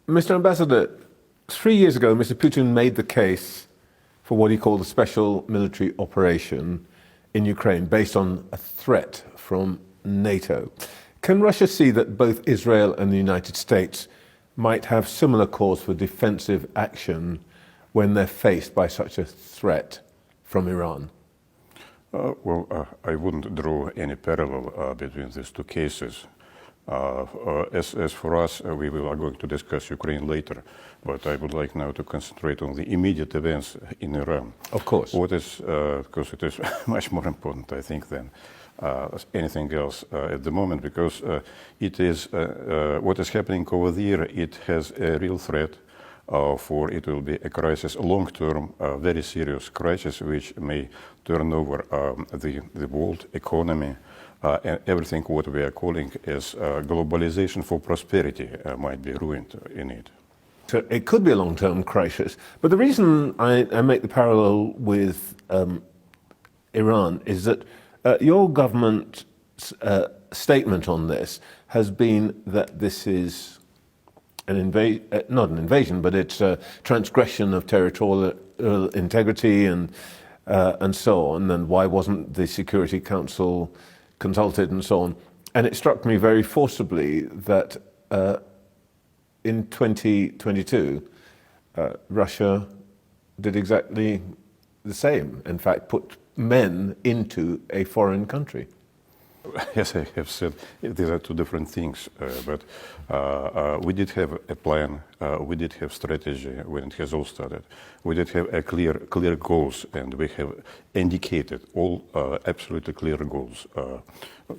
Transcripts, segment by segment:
Mr. Ambassador, 3 years ago, Mr. Putin made the case for what he called a special military operation in Ukraine based on a threat from NATO. Can Russia see that both Israel and the United States might have similar cause for defensive action when they're faced by such a threat from Iran? I wouldn't draw any parallel between these two cases. As for us, we are going to discuss Ukraine later, but I would like now to concentrate on the immediate events in Iran. Of course. Because it is much more important, I think, than anything else at the moment, because it is what is happening over there. It has a real threat for it will be a crisis, a long-term, very serious crisis, which may turn over the world economy. And everything what we are calling as globalization for prosperity might be ruined in it. So it could be a long-term crisis. But the reason I make the parallel with Iran is that your government's statement on this has been that this is not an invasion, but it's a transgression of territorial integrity and so on. And why wasn't the Security Council consulted and so on? And it struck me very forcibly that in 2022, Russia did exactly the same. In fact, put men into a foreign country. As I have said, these are two different things, but we did have a plan, we did have strategy when it has all started. We did have a clear goals, and we have indicated all absolutely clear goals.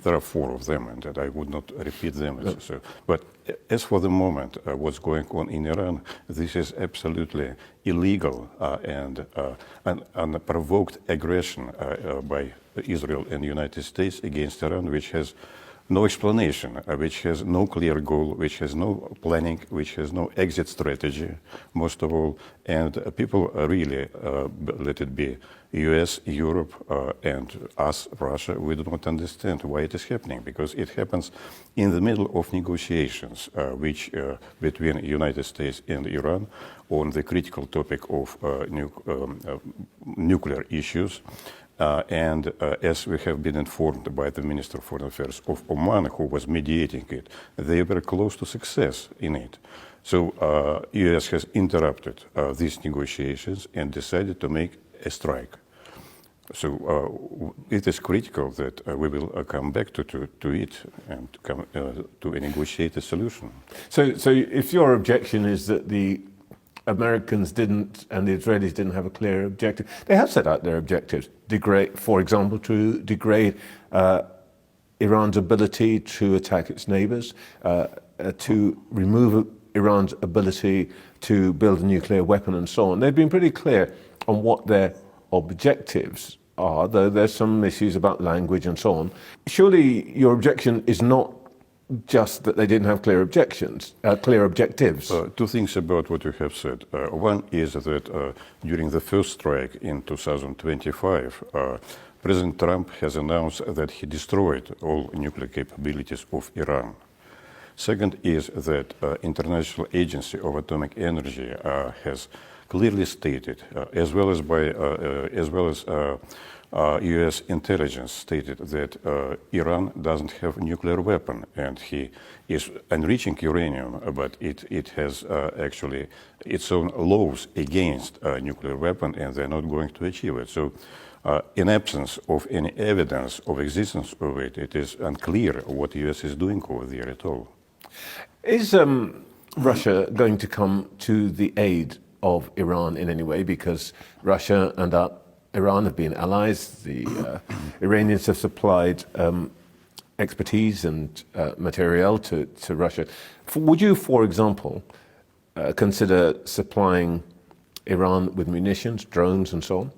There are 4 of them, and I would not repeat them. But as for the moment, what's going on in Iran, this is absolutely illegal and unprovoked aggression by Israel and the United States against Iran, which has no explanation, which has no clear goal, which has no planning, which has no exit strategy, most of all. And people really, let it be US, Europe, and us, Russia, we do not understand why it is happening, because it happens in the middle of negotiations between the United States and Iran on the critical topic of nuclear issues. As we have been informed by the Minister of Foreign Affairs of Oman, who was mediating it, they were close to success in it. So US has interrupted these negotiations and decided to make a strike. So it is critical that we will come back to it and come to negotiate a solution. So if your objection is that the Americans didn't and the Israelis didn't have a clear objective, they have set out their objectives. For example, to degrade Iran's ability to attack its neighbors, to remove Iran's ability to build a nuclear weapon and so on. They've been pretty clear on what their objectives are, though there's some issues about language and so on. Surely your objection is not just that they didn't have clear objectives. 2 things about what you have said. One is that during the first strike in 2025, President Trump has announced that he destroyed all nuclear capabilities of Iran. Second is that International Agency of Atomic Energy has clearly stated, as well as U.S. intelligence stated that Iran doesn't have a nuclear weapon, and he is enriching uranium, but it has actually its own laws against nuclear weapon, and they're not going to achieve it. So in absence of any evidence of existence of it, it is unclear what the U.S. is doing over there at all. Is Russia going to come to the aid of Iran in any way? Because Russia and Iran have been allies. The Iranians have supplied expertise and material to Russia. Would you, for example, consider supplying Iran with munitions, drones, and so on?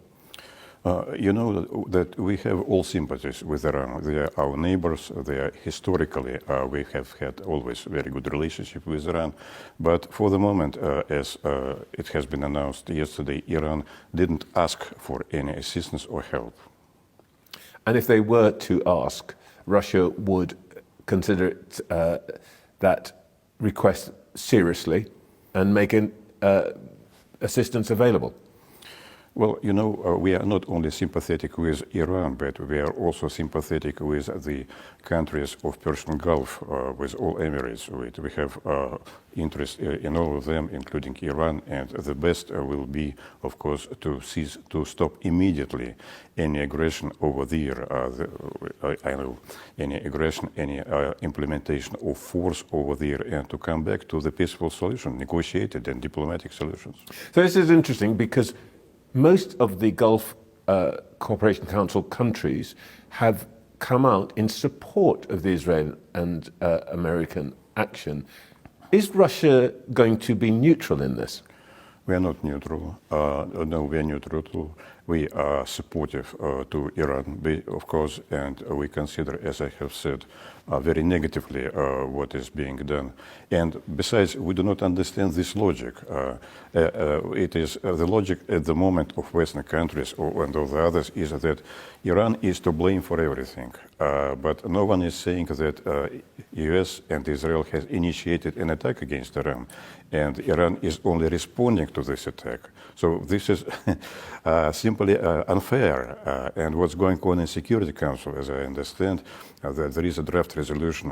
You know that we have all sympathies with Iran. They are our neighbors. They are historically, we have had always very good relationship with Iran. But for the moment, as it has been announced yesterday, Iran didn't ask for any assistance or help. And if they were to ask, Russia would consider that request seriously? and make assistance available? Well, you know, we are not only sympathetic with Iran, but we are also sympathetic with the countries of Persian Gulf, with all Emirates. We have interest in all of them, including Iran, and the best will be, of course, to stop immediately any aggression over there. I know any aggression, any implementation of force over there, and to come back to the peaceful solution, negotiated and diplomatic solutions. So this is interesting because most of the Gulf Cooperation Council countries have come out in support of the Israeli and American action. Is Russia going to be neutral in this? We are not neutral. No, we are neutral. We are supportive to Iran, of course, and we consider, as I have said, very negatively what is being done. And besides, we do not understand this logic. It is the logic at the moment of Western countries and of the others is that Iran is to blame for everything. But no one is saying that US and Israel has initiated an attack against Iran, and Iran is only responding to this attack. So this is simply unfair. And what's going on in Security Council, as I understand, there is a draft resolution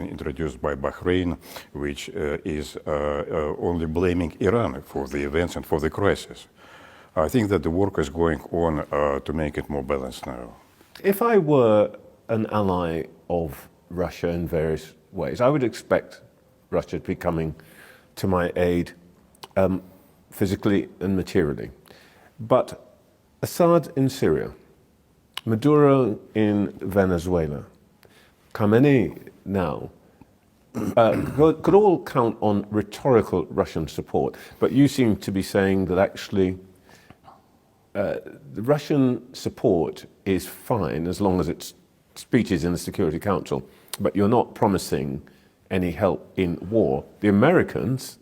introduced by Bahrain, which is only blaming Iran for the events and for the crisis. I think that the work is going on to make it more balanced now. If I were an ally of Russia in various ways, I would expect Russia to be coming to my aid physically and materially. But Assad in Syria, Maduro in Venezuela, Khamenei now, could all count on rhetorical Russian support. But you seem to be saying that actually the Russian support is fine as long as it's speeches in the Security Council, but you're not promising any help in war. The Americans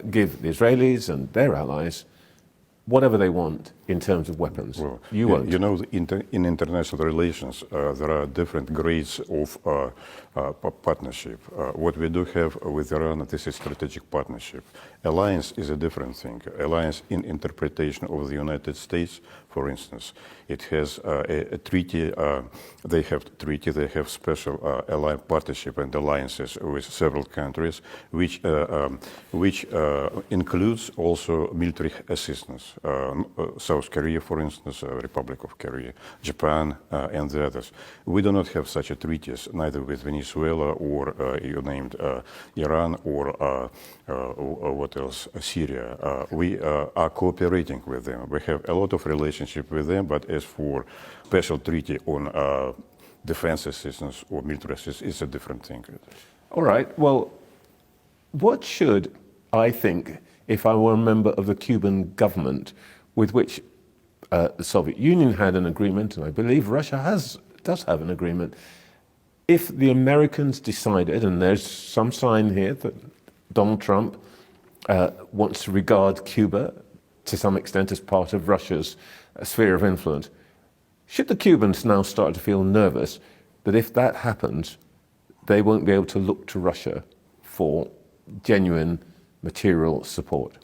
give the Israelis and their allies whatever they want in terms of weapons. Well, you won't. You know, in international relations, there are different grades of partnership. What we do have with Iran, this is strategic partnership. Alliance is a different thing. Alliance in interpretation of the United States, for instance, it has a treaty. They have special alliance partnership and alliances with several countries, which includes also military assistance. South Korea, for instance, Republic of Korea, Japan, and the others. We do not have such a treaties, neither with Venezuela or you named Iran or what else, Syria. We are cooperating with them. We have a lot of relationship with them, but as for special treaty on defense assistance or military assistance, it's a different thing. All right, well, what should I think if I were a member of the Cuban government with which the Soviet Union had an agreement, and I believe Russia does have an agreement. If the Americans decided, and there's some sign here that Donald Trump wants to regard Cuba to some extent as part of Russia's sphere of influence, should the Cubans now start to feel nervous that if that happens, they won't be able to look to Russia for genuine material support?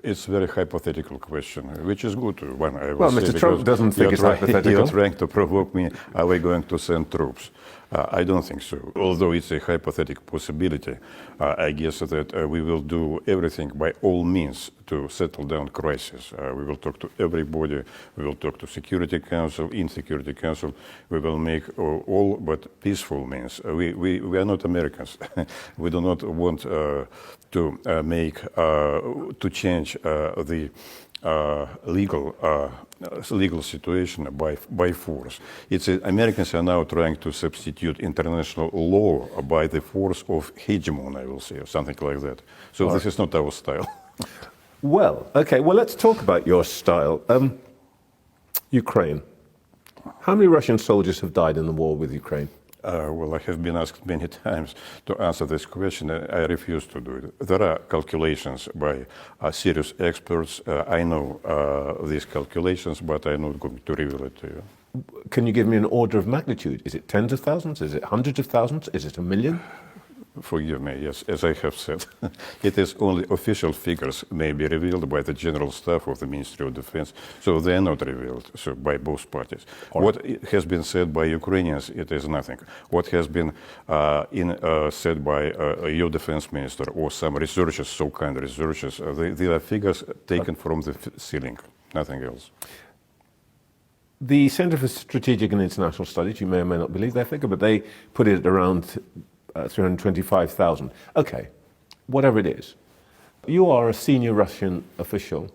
It's a very hypothetical question, which is good one. I will well, say, Mr. Trump doesn't think it's hypothetical. You're trying to provoke me. Are we going to send troops? I don't think so. Although it's a hypothetical possibility, I guess that we will do everything by all means to settle down crisis. We will talk to everybody. We will talk to Security Council. In Security Council, we will make all but peaceful means. We are not Americans. We do not want to change the legal situation by force. Americans are now trying to substitute international law by the force of hegemon, I will say, or something like that. So this is not our style. Well, okay, well, let's talk about your style. Ukraine. How many Russian soldiers have died in the war with Ukraine? Well, I have been asked many times to answer this question. I refuse to do it. There are calculations by serious experts. I know these calculations, but I'm not going to reveal it to you. Can you give me an order of magnitude? Is it tens of thousands? Is it hundreds of thousands? Is it a million? Forgive me, yes, as I have said, it is only official figures may be revealed by the General Staff of the Ministry of Defense, so they are not revealed so by both parties. What has been said by Ukrainians, it is nothing. What has been said by your defense minister or some researchers, so-called researchers, they are figures taken from the ceiling, nothing else. The Center for Strategic and International Studies, you may or may not believe their figure, but they put it at around 325,000. Okay, whatever it is. You are a senior Russian official.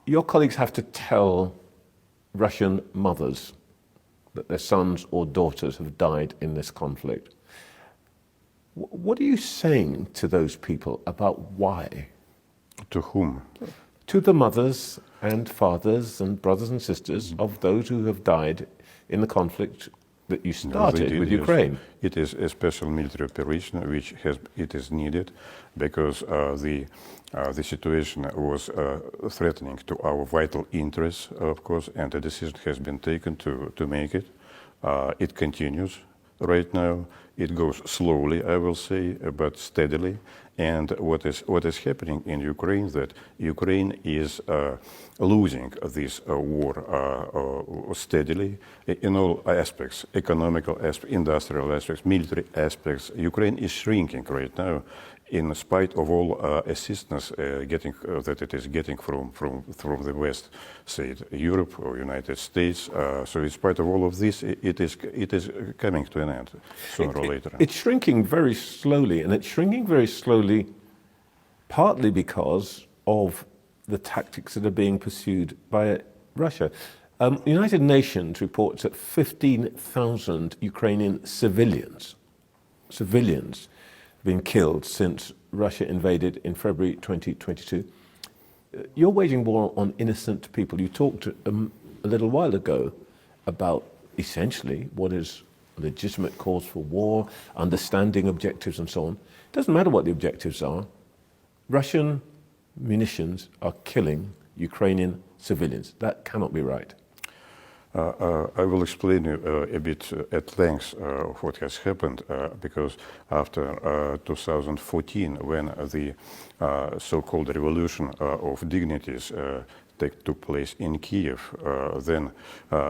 Your colleagues have to tell Russian mothers that their sons or daughters have died in this conflict. What are you saying to those people about why? To whom? To the mothers and fathers and brothers and sisters of those who have died in the conflict that you started with Ukraine. It is a special military operation which it is needed because the situation was threatening to our vital interests, of course, and a decision has been taken to make it. It continues right now. It goes slowly, I will say, but steadily. And what is happening in Ukraine, that Ukraine is losing this war steadily in all aspects, economical aspects, industrial aspects, military aspects. Ukraine is shrinking right now in spite of all assistance that it is getting from the West, say it Europe or United States. So in spite of all of this, it is coming to an end sooner or later. It's shrinking very slowly, and it's shrinking very slowly partly because of the tactics that are being pursued by Russia. The United Nations reports that 15,000 Ukrainian civilians been killed since Russia invaded in February 2022. You're waging war on innocent people. You talked a little while ago about essentially what is a legitimate cause for war, understanding objectives and so on. It doesn't matter what the objectives are. Russian munitions are killing Ukrainian civilians. That cannot be right. I will explain a bit at length what has happened because after 2014, when the so-called revolution of dignities took place in Kiev, then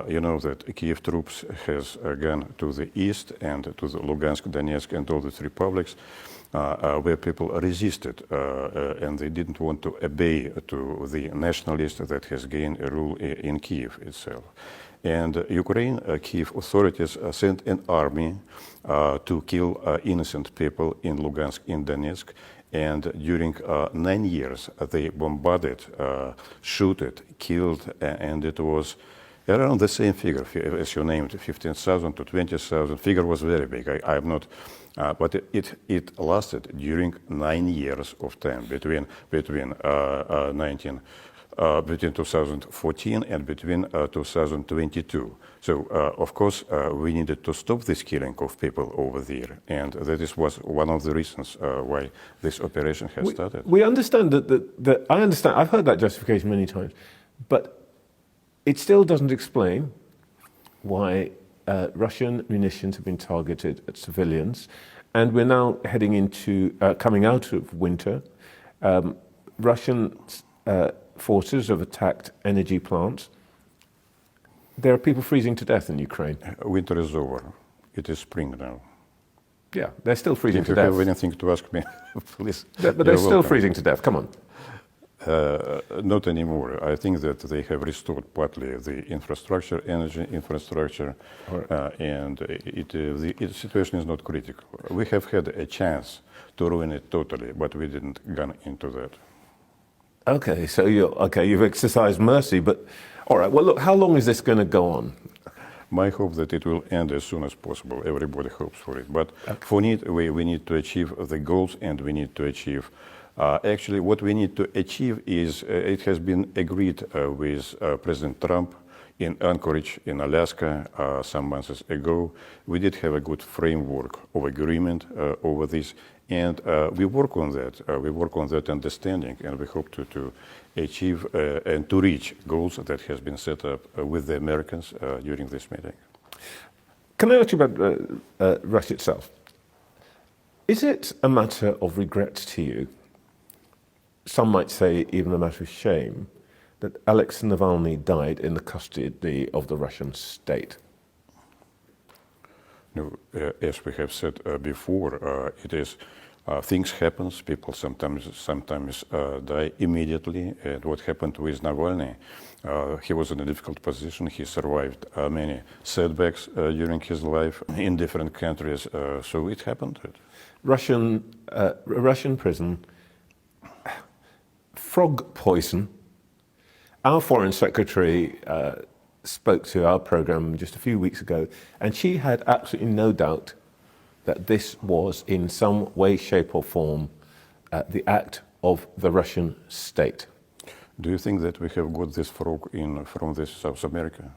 you know that Kiev troops has gone to the east and to the Lugansk, Donetsk and all these republics where people resisted and they didn't want to obey to the nationalist that has gained a rule in Kiev itself. And Ukraine, Kiev authorities sent an army to kill innocent people in Lugansk, in Donetsk. And during 9 years, they bombarded, shot, killed, and it was around the same figure as you named, 15,000 to 20,000. Figure was very big. I'm not, but it lasted during 9 years of time between 2014 and between 2022. So, of course, we needed to stop this killing of people over there. And that was one of the reasons why this operation has started. We understand that I understand, I've heard that justification many times, but it still doesn't explain why Russian munitions have been targeted at civilians. And we're now heading into, coming out of winter. Russian forces have attacked energy plants. There are people freezing to death in Ukraine. Winter is over. It is spring now. Yeah, they're still freezing to death. If you have anything to ask me, please. But they're still freezing to death. Come on. Not anymore. I think that they have restored partly the infrastructure, energy infrastructure, and the situation is not critical. We have had a chance to ruin it totally, but we didn't go into that. Okay, so you've exercised mercy, but all right. Well, look, how long is this going to go on? My hope that it will end as soon as possible. Everybody hopes for it, but for it, we need to achieve the goals, and we need to achieve. Actually, what we need to achieve is it has been agreed with President Trump in Anchorage, in Alaska, some months ago. We did have a good framework of agreement over this. And we work on that. We work on that understanding, and we hope to achieve and to reach goals that has been set up with the Americans during this meeting. Can I ask you about Russia itself? Is it a matter of regret to you, some might say even a matter of shame, that Alexei Navalny died in the custody of the Russian state? No, as we have said before, it is things happen. People sometimes die immediately. And what happened with Navalny? He was in a difficult position. He survived many setbacks during his life in different countries. So it happened. Russian prison, frog poison. Our Foreign Secretary spoke to our program just a few weeks ago, and she had absolutely no doubt that this was in some way, shape or form the act of the Russian state. Do you think that we have got this frog from this South America?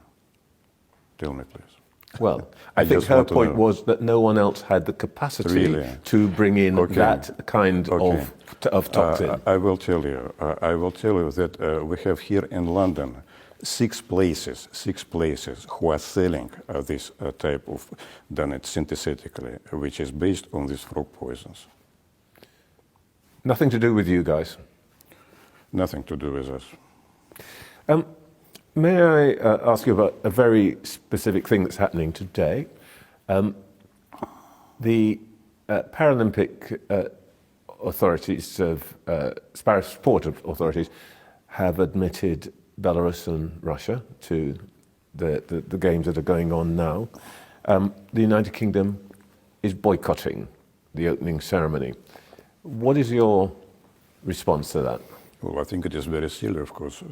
Tell me, please. Well, I think her point was that no one else had the capacity to bring in that kind of toxin. I will tell you that we have here in London six places who are selling this type of done it synthetically, which is based on these frog poisons. Nothing to do with you guys? Nothing to do with us. May I ask you about a very specific thing that's happening today? The Paralympic authorities, sport authorities, have admitted Belarus and Russia to the games that are going on now. The United Kingdom is boycotting the opening ceremony. What is your response to that? Well, I think it is very silly, of course,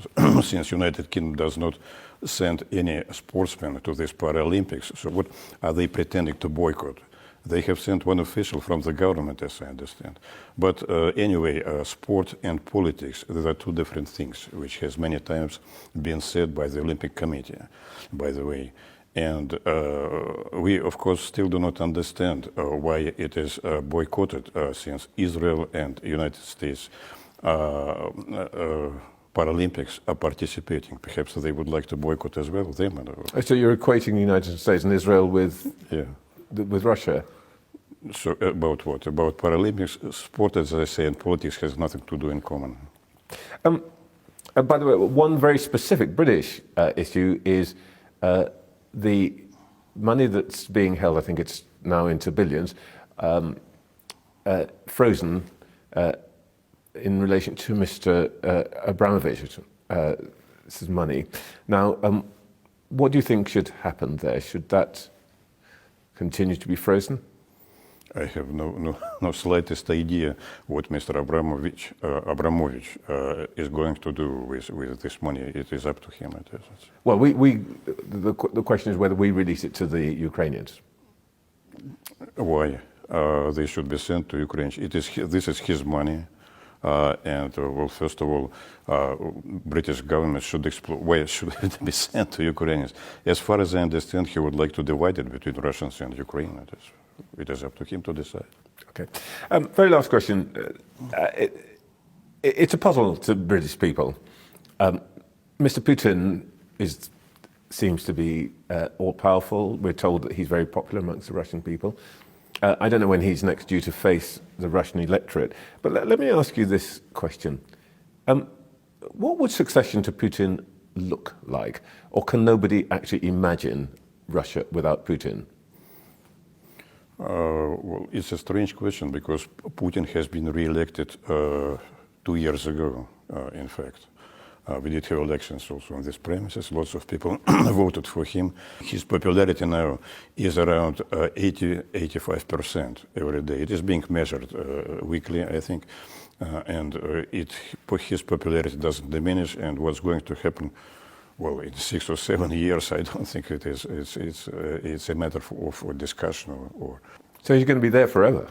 since United Kingdom does not send any sportsmen to these Paralympics. So what are they pretending to boycott? They have sent one official from the government, as I understand. But anyway, sport and politics, these are two different things, which has many times been said by the Olympic Committee, by the way. And we, of course, still do not understand why it is boycotted, since Israel and United States Paralympics are participating. Perhaps they would like to boycott as well. So you're equating the United States and Israel with Russia? So about what? About Paralympics? Sport, as I say, and politics has nothing to do in common. By the way, one very specific British issue is the money that's being held, I think it's now into billions, frozen in relation to Mr. Abramovich, this is money. Now, what do you think should happen there? Should that continue to be frozen? I have no slightest idea what Mr. Abramovich is going to do with this money. It is up to him. Well, the question is whether we release it to the Ukrainians. Why? They should be sent to Ukraine. This is his money. And well, first of all, British government should explore why should it be sent to Ukrainians. As far as I understand, he would like to divide it between Russians and Ukraine. It is up to him to decide. Okay. Very last question. It's a puzzle to British people. Mr. Putin seems to be all-powerful. We're told that he's very popular amongst the Russian people. I don't know when he's next due to face the Russian electorate, but let me ask you this question. What would succession to Putin look like? Or can nobody actually imagine Russia without Putin? Well, it's a strange question because Putin has been re-elected 2 years ago, in fact. We did have elections also on these premises. Lots of people voted for him. His popularity now is around 80–85% every day. It is being measured weekly, I think. And his popularity doesn't diminish. And what's going to happen, well, in 6 or 7 years, I don't think it is. It's a matter of discussion. So he's going to be there forever?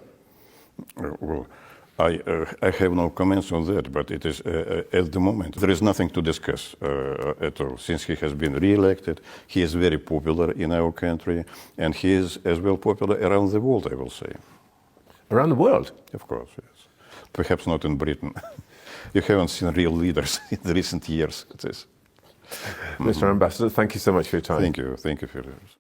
Well, I have no comments on that, but it is at the moment there is nothing to discuss at all. Since he has been re-elected, he is very popular in our country, and he is as well popular around the world, I will say. Around the world? Of course, yes. Perhaps not in Britain. You haven't seen real leaders in the recent years. Mr. Ambassador, thank you so much for your time. Thank you for yours.